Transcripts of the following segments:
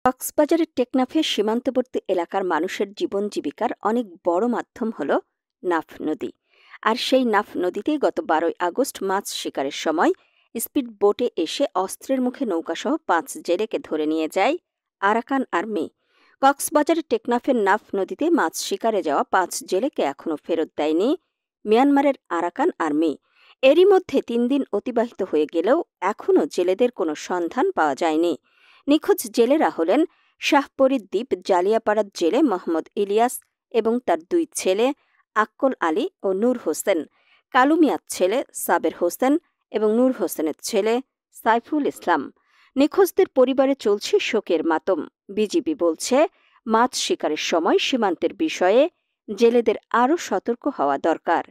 কক্সবাজারের টেকনাফের সীমান্তবর্তী এলাকার মানুষের জীবন জীবিকার অনেক বড় মাধ্যম হল নাফ নদী। আর সেই নাফ নদীতেই গত 12 আগস্ট মাছ শিকারের সময় স্পিড বোটে এসে অস্ত্রের মুখে নৌকাসহ 5 জেলেকে ধরে নিয়ে যায় আরাকান আর্মি। কক্সবাজারের টেকনাফের নাফ নদীতে মাছ শিকারে যাওয়া 5 জেলেকে এখনও ফেরত দেয়নি মিয়ানমারের আরাকান আর্মি। এরই মধ্যে 3 দিন অতিবাহিত হয়ে গেলেও এখনও জেলেদের কোনো সন্ধান পাওয়া যায়নি। নিখোঁজ জেলেরা হলেন শাহপরীর দ্বীপ জালিয়াপাড়ার জেলে মোহাম্মদ ইলিয়াস এবং তার 2 ছেলে আক্কল আলী ও নূর হোসেন, কালুমিয়ার ছেলে সাবের হোসেন এবং নূর হোসেনের ছেলে সাইফুল ইসলাম। নিখোঁজদের পরিবারে চলছে শোকের মাতম। বিজিবি বলছে, মাছ শিকারের সময় সীমান্তের বিষয়ে জেলেদের আরও সতর্ক হওয়া দরকার।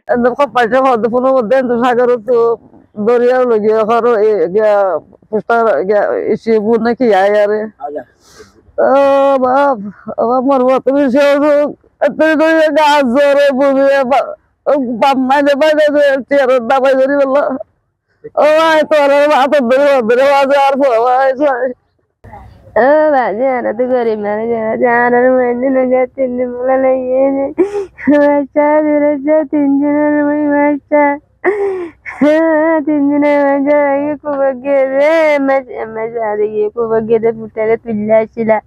Bacana tu gari mana jana mana naga tinju mulai ini macam diraja tinju nama macam tinju nama jadi aku bagere macam ada aku bagere putera tulah sila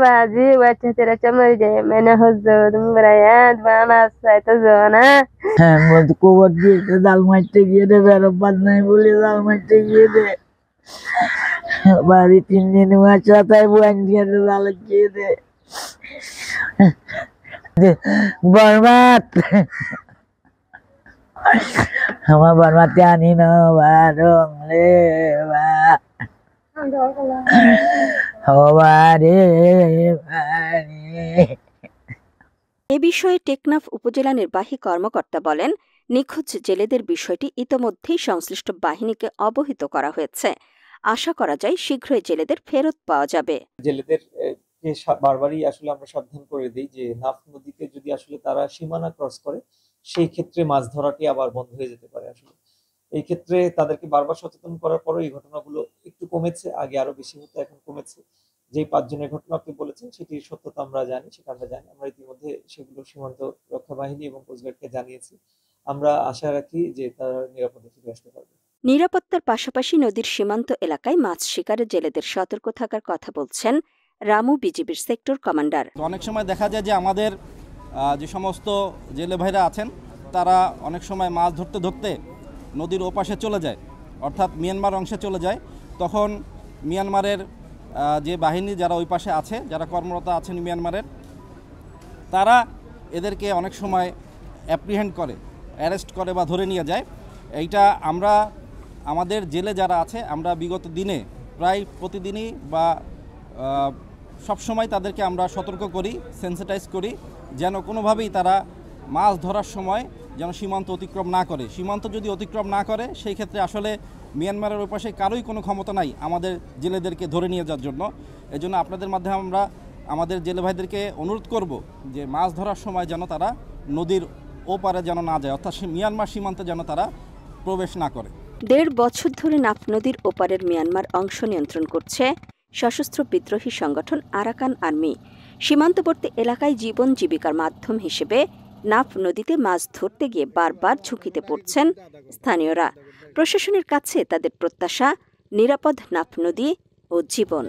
bazi baca teraca marjaya mana hazard merayan mana saya tu zona mesti aku bagere dal macam gede berapa naik boleh dal macam gede Bari 3 दिन macam tay buang dia lagi deh. Bermat. Sama bermat yani no barong lewa. Hawari. এ বিষয়ে টেকনাফ উপজেলা নির্বাহী কর্মকর্তা বলেন, নিখোঁজ জেলেদের বিষয়টি ইতোমধ্যেই সংশ্লিষ্ট বাহিনীকে অবহিত করা হয়েছে। আশা করা যায় শীঘ্রই জেলেদের ফেরত পাওয়া যাবে। জেলেদের বারবারই আসলে আমরা সাবধান করে দিই যে নাফ নদীতে যদি আসলে তারা সীমানা ক্রস করে সেই ক্ষেত্রে মাছ ধরাটি আবার বন্ধ হয়ে যেতে পারে। আসলে এই ক্ষেত্রে তাদেরকে বারবার সচেতন করার পরও এই ঘটনাগুলো একটু কমেছে, আগে আরো বেশি হতো, এখন কমেছে। যে 5 জনের ঘটনা আপনি বলেছেন সেটির সত্যতা আমরা জানি, সেটা আমরা জানি। আমরা ইতিমধ্যে সেগুলো সীমান্ত রক্ষা বাহিনী এবং কোস্টগার্ডকে জানিয়েছি। আমরা আশা রাখি যে তারা নিরাপদে ফিরে আসতে পারবে। নিরাপত্তার পাশাপাশি নদীর সীমান্ত এলাকায় মাছ শিকারে জেলেদের সতর্ক থাকার কথা বলছেন রামু বিজিবির সেক্টর কমান্ডার। অনেক সময় দেখা যায় যে আমাদের যে সমস্ত জেলে ভাইরা আছেন তারা অনেক সময় মাছ ধরতে ধরতে নদীর ওপাশে চলে যায়, অর্থাৎ মিয়ানমার অংশে চলে যায়। তখন মিয়ানমারের যে বাহিনী যারা ওই পাশে আছে, যারা কর্মরত আছেন মিয়ানমারের, তারা এদেরকে অনেক সময় অ্যাপ্রিহেন্ড করে, অ্যারেস্ট করে বা ধরে নিয়ে যায়। এইটা আমরা আমাদের জেলে যারা আছে আমরা বিগত দিনে প্রায় প্রতিদিনই বা সবসময় তাদেরকে আমরা সতর্ক করি, সেন্সিটাইজ করি, যেন কোনোভাবেই তারা মাছ ধরার সময় যেন সীমান্ত অতিক্রম না করে। সীমান্ত যদি অতিক্রম না করে সেই ক্ষেত্রে আসলে মিয়ানমারের ওই পাশে কারোই কোনো ক্ষমতা নাই আমাদের জেলেদেরকে ধরে নিয়ে যাওয়ার জন্য। এজন্য আপনাদের মাধ্যমে আমরা আমাদের জেলে ভাইদেরকে অনুরোধ করব যে মাছ ধরার সময় যেন তারা নদীর ওপারে যেন না যায়, অর্থাৎ মিয়ানমার সীমান্তে যেন তারা প্রবেশ না করে। 1.5 বছর ধরে নাফ নদীর ওপারের মিয়ানমার অংশ নিয়ন্ত্রণ করছে সশস্ত্র বিদ্রোহী সংগঠন আরাকান আর্মি। সীমান্তবর্তী এলাকায় জীবন জীবিকার মাধ্যম হিসেবে নাফ নদীতে মাছ ধরতে গিয়ে বারবার ঝুঁকিতে পড়ছেন স্থানীয়রা। প্রশাসনের কাছে তাদের প্রত্যাশা নিরাপদ নাফ নদী ও জীবন।